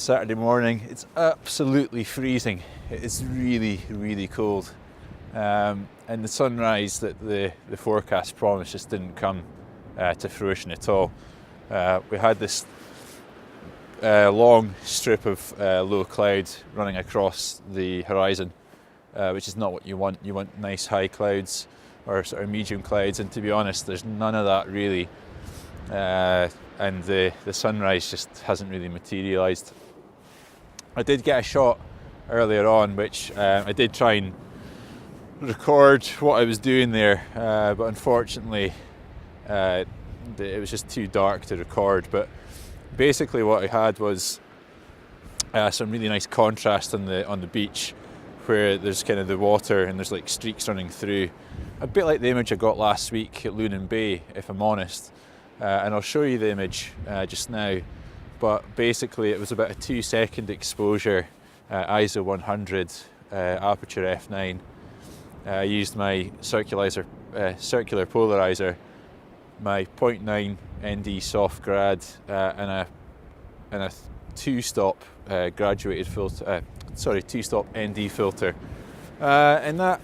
Saturday morning. It's absolutely freezing. It is really, really cold. And the sunrise that the forecast promised just didn't come to fruition at all. We had this long strip of low cloud running across the horizon, which is not what you want. You want nice high clouds or sort of medium clouds, and to be honest, there's none of that really. And the sunrise just hasn't really materialised. I did get a shot earlier on, which I did try and record what I was doing there, but unfortunately it was just too dark to record. But basically what I had was some really nice contrast on the beach, where there's kind of the water and there's like streaks running through, a bit like the image I got last week at Lunan Bay, if I'm honest. And I'll show you the image just now, but basically it was about a 2-second exposure, ISO 100, aperture f9. I used my circular polarizer, my 0.9 ND soft grad, and a two-stop graduated filter, two-stop ND filter, and that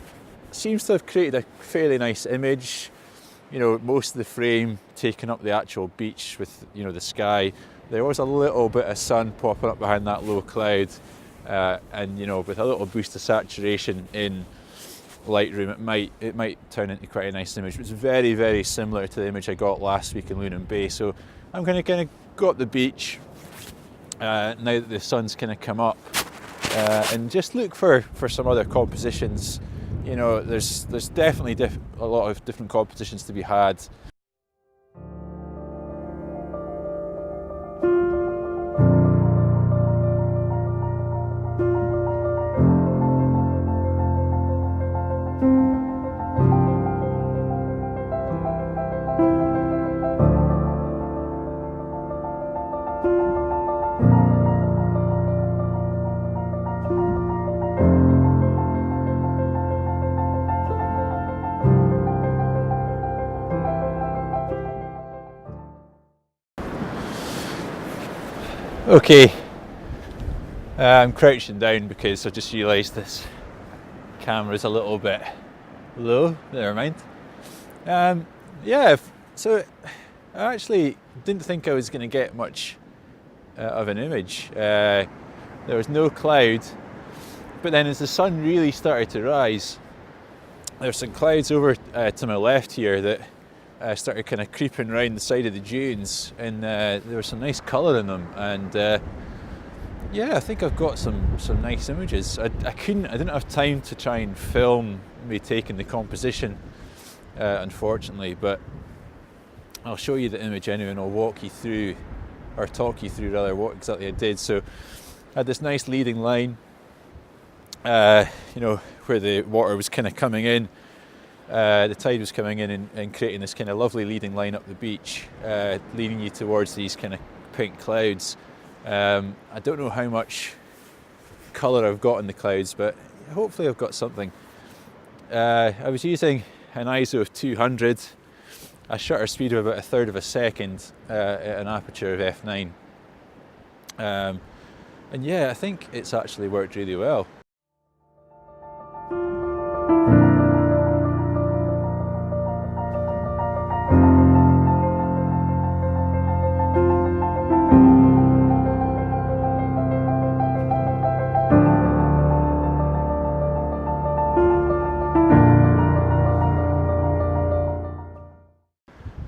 seems to have created a fairly nice image. You know, most of the frame taking up the actual beach with, you know, the sky. There was a little bit of sun popping up behind that low cloud, and you know, with a little boost of saturation in Lightroom, it might turn into quite a nice image. It's very, very similar to the image I got last week in Lunan Bay. So I'm going to kind of go up the beach now that the sun's kind of come up, and just look for some other compositions. You know, there's definitely a lot of different compositions to be had. Okay, I'm crouching down because I just realised this camera's a little bit low. Never mind. Yeah, so I actually didn't think I was going to get much of an image. There was no cloud, but then as the sun really started to rise, there's some clouds over to my left here that started kind of creeping around the side of the dunes, and there was some nice colour in them, and yeah, I think I've got some nice images. I didn't have time to try and film me taking the composition, unfortunately, but I'll show you the image anyway, and I'll talk you through what exactly I did. So I had this nice leading line, you know, where the water was kind of coming in. The tide was coming in and creating this kind of lovely leading line up the beach, leading you towards these kind of pink clouds. I don't know how much colour I've got in the clouds, but hopefully I've got something. I was using an ISO of 200, a shutter speed of about 1/3 of a second, at an aperture of f9. And yeah, I think it's actually worked really well.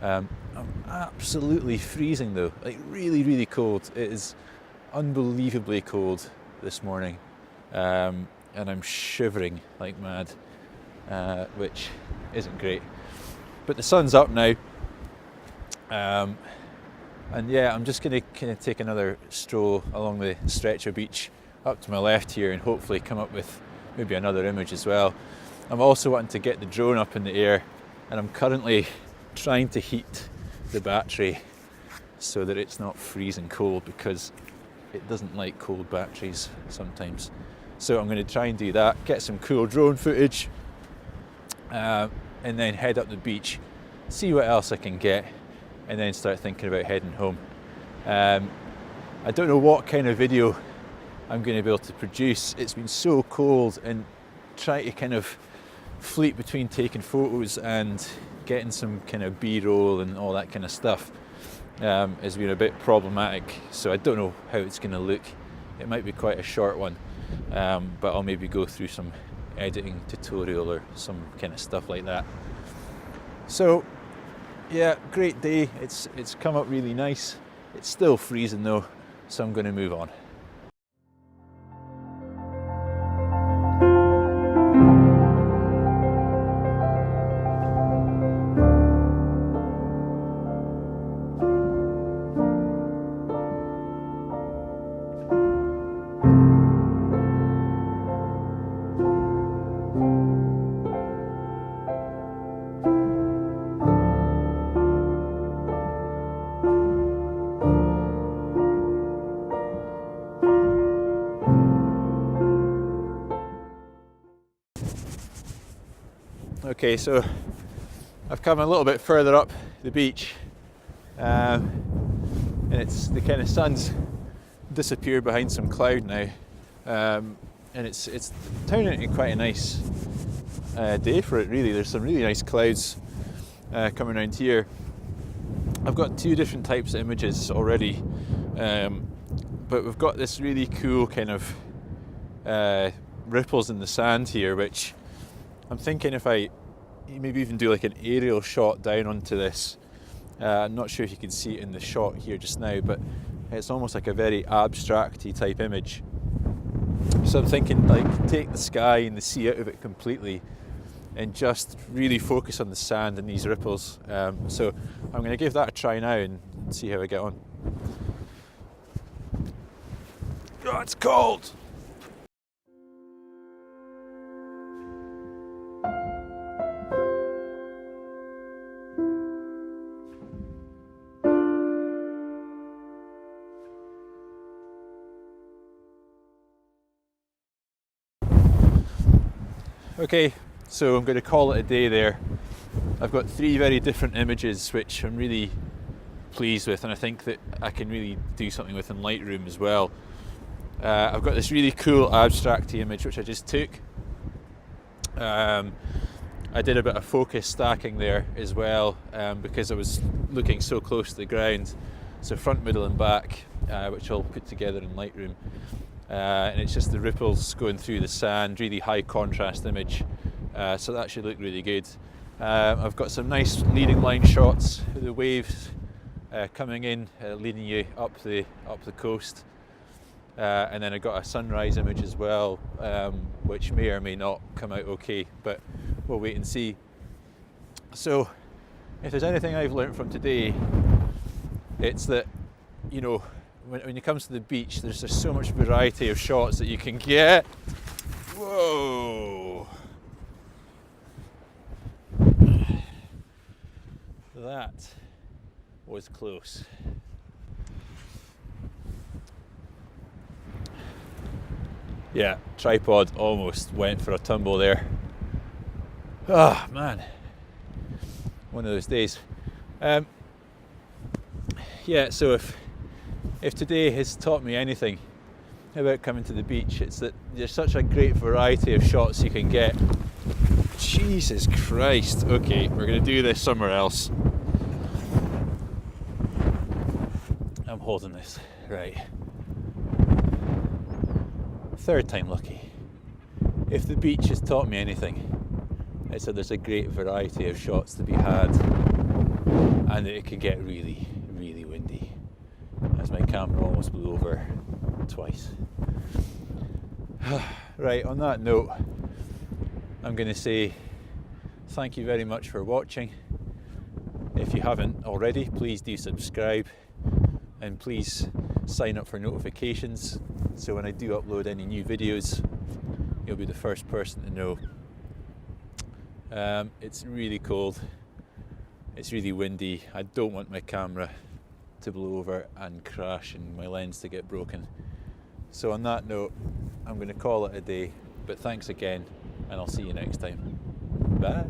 I'm absolutely freezing though, like really, really cold. It is unbelievably cold this morning, and I'm shivering like mad, which isn't great. But the sun's up now, and yeah, I'm just going to kind of take another stroll along the stretch of beach up to my left here and hopefully come up with maybe another image as well. I'm also wanting to get the drone up in the air, and I'm currently trying to heat the battery so that it's not freezing cold, because it doesn't like cold batteries sometimes. So I'm going to try and do that, get some cool drone footage, and then head up the beach, see what else I can get, and then start thinking about heading home. I don't know what kind of video I'm going to be able to produce. It's been so cold, and trying to kind of fleet between taking photos and getting some kind of B-roll and all that kind of stuff has been a bit problematic. So I don't know how it's going to look. It might be quite a short one, but I'll maybe go through some editing tutorial or some kind of stuff like that. So yeah, great day. It's come up really nice. It's still freezing though, so I'm going to move on. Okay, so I've come a little bit further up the beach, and it's the kind of sun's disappeared behind some cloud now, and it's turning into quite a nice day for it really. There's some really nice clouds coming around here. I've got two different types of images already, but we've got this really cool kind of ripples in the sand here, which I'm thinking if I maybe even do like an aerial shot down onto this. I'm not sure if you can see it in the shot here just now, but it's almost like a very abstract-y type image. So I'm thinking like take the sky and the sea out of it completely and just really focus on the sand and these ripples. So I'm going to give that a try now and see how I get on. Oh, it's cold! Okay, so I'm going to call it a day there. I've got three very different images which I'm really pleased with, and I think that I can really do something with in Lightroom as well. I've got this really cool abstract-y image which I just took. I did a bit of focus stacking there as well because I was looking so close to the ground. So front, middle and back, which I'll put together in Lightroom. And it's just the ripples going through the sand, really high contrast image, so that should look really good. I've got some nice leading line shots of the waves coming in, leading you up the coast, and then I've got a sunrise image as well, which may or may not come out okay, but we'll wait and see. So if there's anything I've learned from today, it's that, you know, when it comes to the beach, there's just so much variety of shots that you can get. Whoa! That was close. Yeah, tripod almost went for a tumble there. Ah, man. One of those days. Yeah, so if today has taught me anything about coming to the beach, it's that there's such a great variety of shots you can get. Jesus Christ. Okay, we're going to do this somewhere else. I'm holding this. Right. Third time lucky. If the beach has taught me anything, it's that there's a great variety of shots to be had, and that it can get really, really windy. As my camera almost blew over twice. Right, on that note, I'm going to say thank you very much for watching. If you haven't already, please do subscribe, and please sign up for notifications, so when I do upload any new videos, you'll be the first person to know. It's really cold, it's really windy. I don't want my camera to blow over and crash and my lens to get broken. So on that note, I'm going to call it a day, but thanks again, and I'll see you next time. Bye.